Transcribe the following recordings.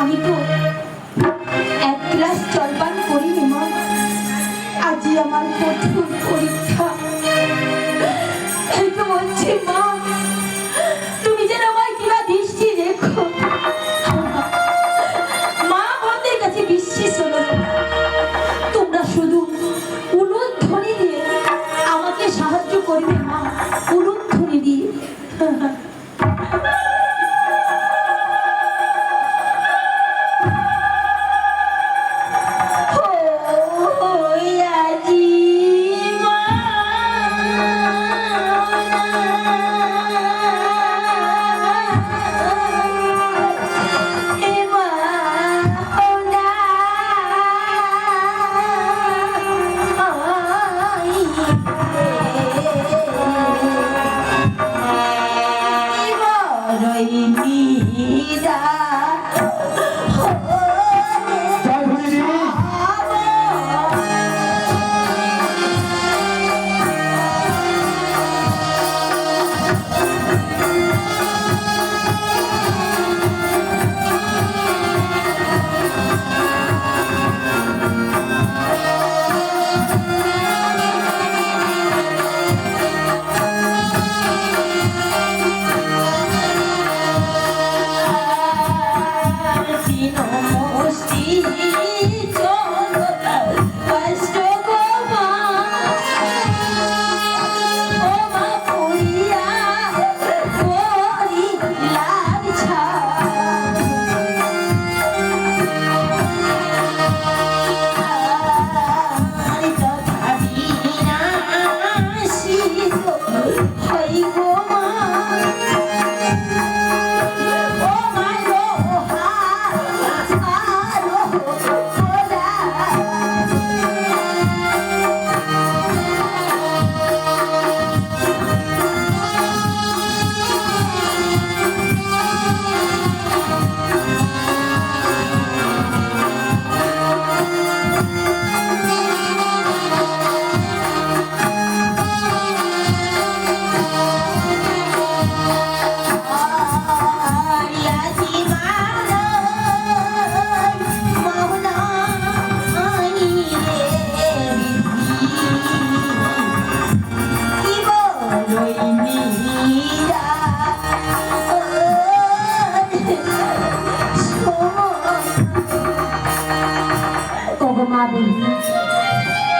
আমি তো এক গ্লাস জলপান করিনি মা। আজই আমার কঠোর পরীক্ষা। এই তো বলছি মা, তুমি যেন আমায় কিবা দৃষ্টি রেখো। মা আমাদের কাছে বিশ্বাস হলো, তোমরা শুধু উলুধ্বনি দিয়ে আমাকে সাহায্য করবে মা, উলুধ্বনি দিয়ে।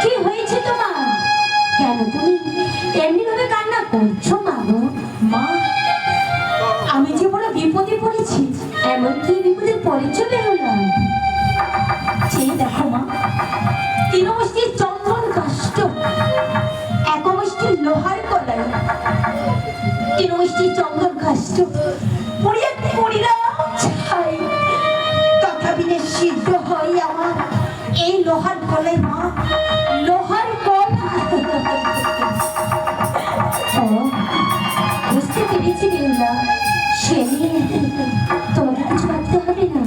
কি হয়েছে তোমার? কেন তুমি এমনি ভাবে কান্না করছো মা গো? মা, আমি যে বড় বিপদে পড়েছি। এমন কি বিপদে পড়েছো বেহুলা? সেই দেখো মা, তিন মুষ্টির চন্দন কাষ্ঠ, এক মুষ্টির লোহার কলাই, তিন মুষ্টির চন্দন কাষ্ঠ পুড়িয়ে পুড়িলাম ছাই, তথাপি সিদ্ধ হয় আমার এই লোহার কলাই মা, লোহার কলাই। বুঝতে পেরেছি বেহুলা, সে নিয়ে তোমাকে কিছু ভাবতে হবে না।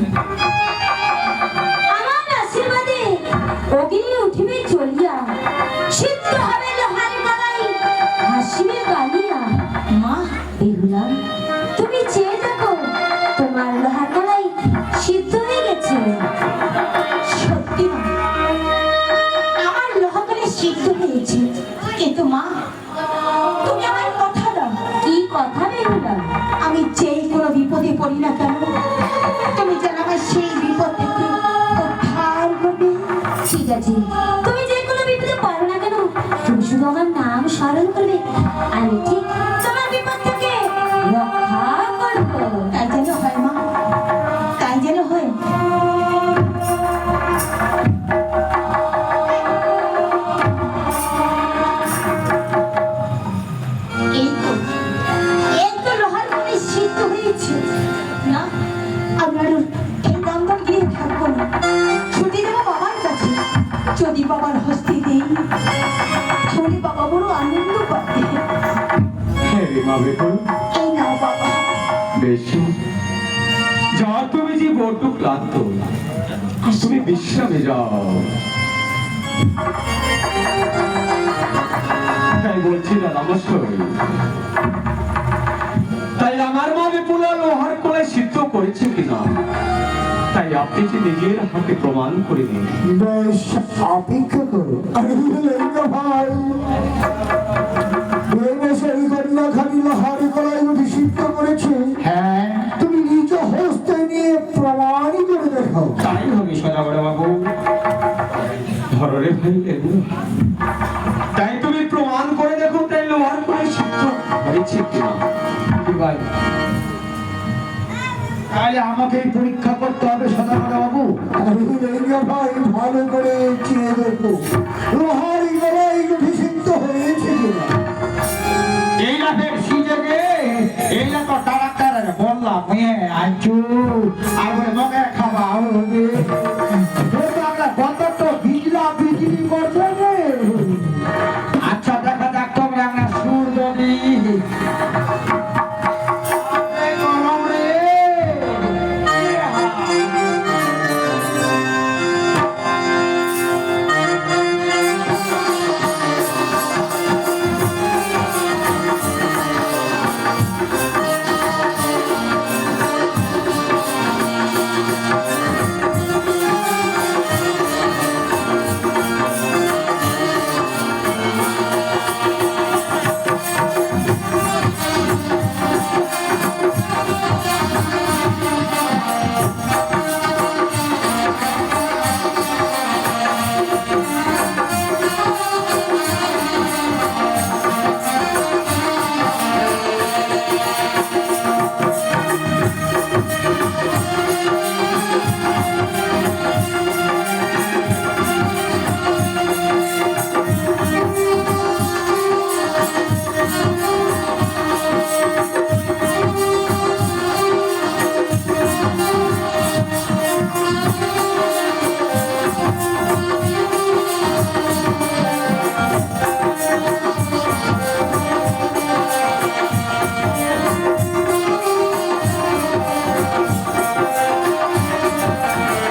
আমার আশীর্বাদে অগ্নি উঠিবে চলিয়া, সিদ্ধ হবে লোহার কলাই, হাসিবে কালিয়া। মা বেহুলা, তুমি চেয়ে দেখো, তোমার লোহার কলাই সিদ্ধ হয়ে গেছে। সত্যি মা, আমার লোহা কলাই সিদ্ধ হয়েছে, কিন্তু মা তুমি আমার কথা দাও। কি কথা বেহুলা? আমি যেই কোনো বিপদে পড়ি না কেন, তুমি যেন আমার সেই বিপদ থেকে উদ্ধার করবে। ঠিক আছে, তুমি যে কোনো বিপদে পড়ো না কেন, তুমি শুধু আমার নাম স্মরণ করবে, আমি ঠিক তোমার বিপদ থেকে রক্ষা করবো। তাই যেন হয় মা, তাই যেন হয়। যদি বাবার হস্তে দেই, তাহলে বাবা বড় আনন্দ পাবে। হ্যাঁ রে মা বেকুল, এই নাও বাবা। বেশ, যা তুমি যে বড্ড ক্লান্ত, তুমি বিশ্রামে যাও। তাই বলছি না নমস্কার, তাই আমার মা বিপুলা লোহার কলাই সিদ্ধ করেছে কিনা তাই আপনি যে নিজের হাতে প্রমাণ করে দিন। বেশ, অপেক্ষা করো। আরে লেঙ্গা ভাই, বেমশাই কন্যাখানি লোহার গলায় অভিষিক্ত করেছে। হ্যাঁ, তুমি নিজ হস্তে নিয়ে প্রমাণই করে দেখাও। তাই হবে সদাগর বাবু। ধররে ভাই লেবু, তাই তুমি প্রমাণ করে দেখো তাই লোহার করে সিদ্ধ হয়েছে কিনা। কি ভাই, তাহলে আমাকেই পরীক্ষা করতে হবে সদাগর বাবু। আরে লেঙ্গা ভাই, ভালো করে চেয়ে দেখো লোহার গলায় অভিষিক্ত হয়েছে কিনা। এই না ফের সিজেগে, এই না তো ডাক্তার বললাম আইচু আর বলে মগে খাবা হবে। আমরা কত তো বিজলি করছে রে। আচ্ছা দেখা যাক তোমরা আমরা সুর দবি গরম রে।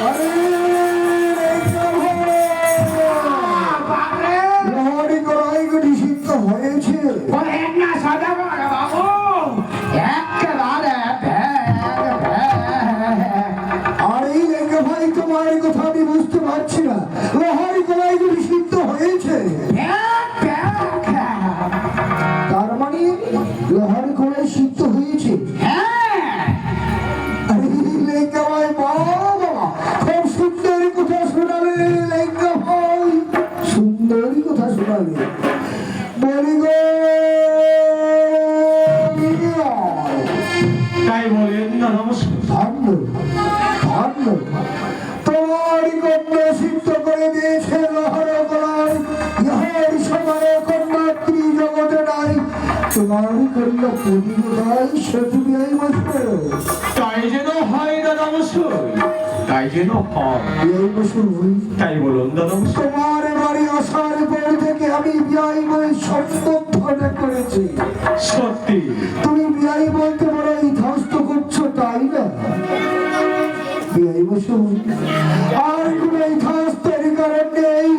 আরে লেঙ্গা ভাই, লোহার গলায় অভিষিক্ত হয়েছে। বলেন না সদাগর বাবু, একেবারে আর এই লেঙ্গা ভাই, তোমার কথা আমি বুঝতে পারছি না। লোহার গলায় অভিষিক্ত হয়েছে তার মানে লোহার গলায় সিদ্ধ হয়েছে। আরে লেঙ্গা ভাই, বাবা খুব সুন্দর কথা শোনালে লেঙ্গা ভাই, সুন্দর কথা শোনালে। বলি গো তাই বলেন না নমস্কার। ধন্য ধন্য, তোমার কন্যা সিদ্ধ করে দিয়েছে লোহার গলায়। ইহার সমানে কন্যাত্রী জগতে নাই। তোমার কন্যা পরিবার সে তুমি এই বছর তাই যেন হয় দাদা মশাই, তাই যেন হয়। এই বছর তাই বলুন দাদা মশাই। তোমার বাড়ি আসার পর থেকে আমি বিয়াই বই সম্বোধন করেছি। সত্যি তুমি বিয়াই বলতে বড় ইতস্ত করছো, তাই না? বিয়াই বসু, আর কোন ইতস্তের কারণ নেই।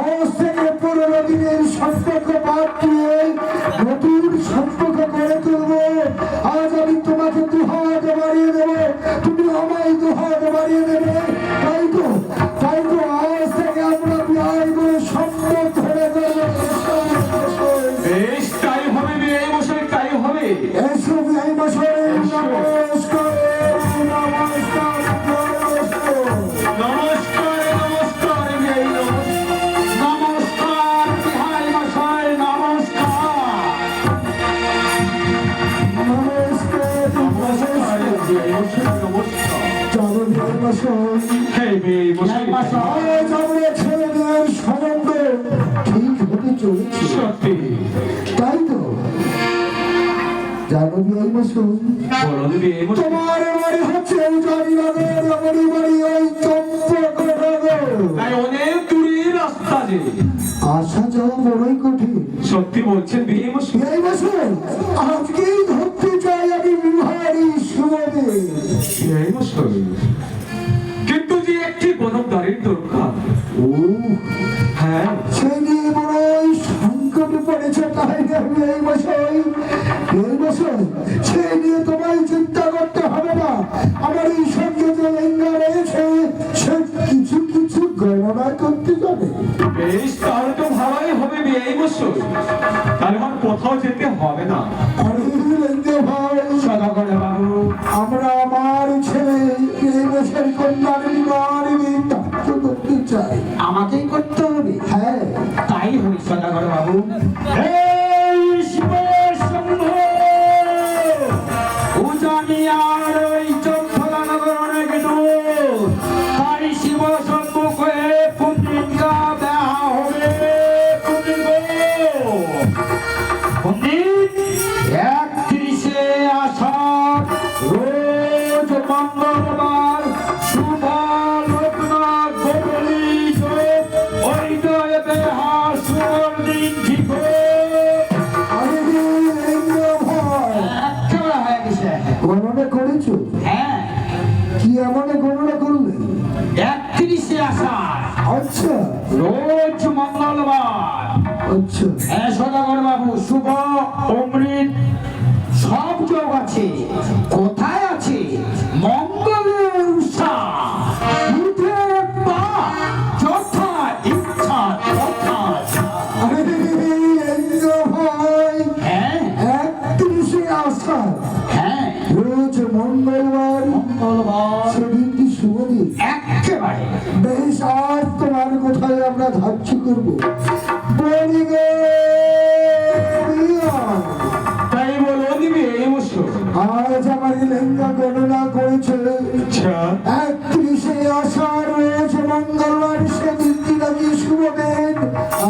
আজ থেকে 15 দিনের সম্পর্ক বাদ দিয়ে নতুন সম্পর্ক গড়ে তুলবো। আজ আমি তোমাকে দুহাত বাড়িয়ে দেবো, তুমি আমায় দুহাত বাড়িয়ে দেবে। তাই তো আজ থেকে আমরা বিয়াই বই সম্পর্ক ধরে দেবো। বেশ তাই হবে বিয়ে মশাই, তাই হবে। এসো বিয়াই বসে, নমস্কার নমস্কার নমস্কার। নমস্কার নমস্কার বিয়ে নমস্কার বিহাই মশাই, নমস্কার। নমস্কার নমস্কার বিয়ে মশাই, নমস্কার। চলো বিয়াই বসে। হে বিয়ে মশাই, আজ আমরা ছেলে মেয়ের সম্বন্ধ ঠিক হতে চলেছে, সত্যি তাই তো? জানো বিয়াই বসে, বলুন বিয়ে মশাই। তোমার বাড়ি হচ্ছে জানিনগর, আমার বাড়ি ওই চম্পকনগর। তাই অনেক দূরের রাস্তা যে। আসা যাওয়া বড়ই কঠিন। সত্যি বলছেন বিয়ে মশাই। বিয়াই বসে, আজকেই ধরতে চাই আমি বিহারি সুমদে। বিয়ে মশাই, কিন্তু যে একটি বনদারির দরকার। ও হ্যাঁ সে নিয়ে বড়ই সংকটে পড়েছে, তাই না বিয়াই মশাই? বিয়াই মশাই, সে নিয়ে তোমায় চিন্তা করতে হবে না। আমার এই সঙ্গে যে লেঙ্গা রয়েছে গণনা করতে জানে? বেশ, তাহলে তো ভালোই হবে বিয়ে বছর। তাহলে আমার কোথাও যেতে হবে না। আরে লেঙ্গে ভাই, সদাগর বাবু, আমরা আমার ছেলে এই বছর কন্যার বিবাহ বিধান করতে চাই। আমাকেই করতে হবে। হ্যাঁ, তাই হই সদাগর বাবু। এই শিব শম্ভু উজানিয়ার ওই চম্পলানগর অনেক দূর, তাই শিব সম্মুখে পুণ্যিকা দেওয়া হবে। পণ্ডিত 31শে আষাঢ় রোজ মঙ্গলবার শুভ লগ্ন গোধূলি যোগ ঐদয় দেহা সুবর্ণিন ঠিক আরে লেঙ্গে ভাই, একেবারে হয়ে গেছে। গণনা করেছো? হ্যাঁ, কি এমন গণনা করলে? 31শে আষাঢ় আচ্ছা রোজ মঙ্গলবার। আচ্ছা, হ্যাঁ সদাগর বাবু, শুভ অমৃত সব যোগ আছে। কোথায় আছে মঙ্গলের উষা, বুধের পা, যথা ইচ্ছা তথা যা। আরে লেঙ্গে ভাই, হ্যাঁ 31শে আষাঢ় হ্যাঁ রোজ মঙ্গলবার, মঙ্গলবার সেদিনটি শুভ দিন। একেবারে বেশ, আজ তোমার কোথায় আমরা ধার্য করবো? বলি গো বিয়া, তাই বলো দিবি এই বছর। আজ আমার লেঙ্গা গণনা করেছে আচ্ছা, 31শে আষাঢ় রোজ মঙ্গলবার, সেদিনটি নাকি শুভ দিন।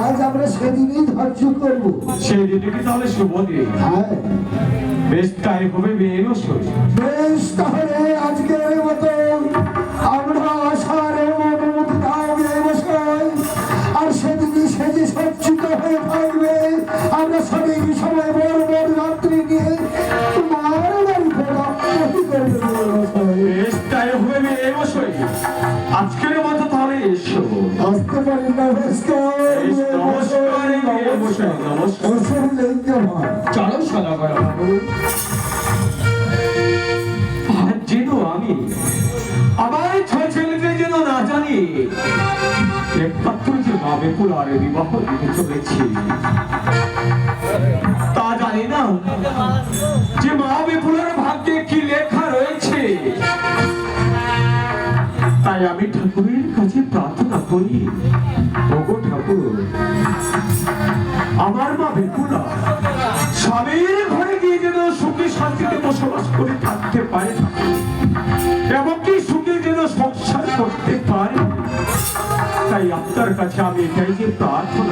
আজ আমরা সেদিনই ধার্য করবো। সেই দিনে কি তাহলে শুভ দিন? হ্যাঁ, বেশ, তাই হবে বিয়ে বছর। বেশ, তাহলে আজকের মতো আমরা আষাঢ়ের মনোমত দাও বসাই, আর সেদিনই সেজে সজ্জিত হয়ে থাকবে। আমরা সবাই সময় বড় বড় রাত্রি নিয়ে তোমার বাড়িতে রাত্রি করবে বসাই। বেশ, তাই হবে বিয়ে বছর। আজকের মতো তাহলে এসো। আসতে পারি, নমস্কার। বেশ, নমস্কার বিয়ে বছর, নমস্কার। ওসব লেঙ্গে ভাই, চলো সদাগর বাবু। আর যেন আমি আমার ছয় ছেলেকে যেন না জানি একমাত্র যে ভাবে পুরারে বিবাহ দিতে চলেছি, তা জানি না যে মা বিপুলের ভাগ্যে কি লেখা রয়েছে। তাই আমি ঠাকুরের কাছে প্রার্থনা করি, ওগো ঠাকুর, আমার মা বিপুলা স্বামীর ঘরে গিয়ে যেন সুখে শান্তিতে বসবাস করে থাকতে পারে, এমনকি সুখে যেন সংসার করতে পারে। তাই আপনার কাছে আমি এটাই যে প্রার্থনা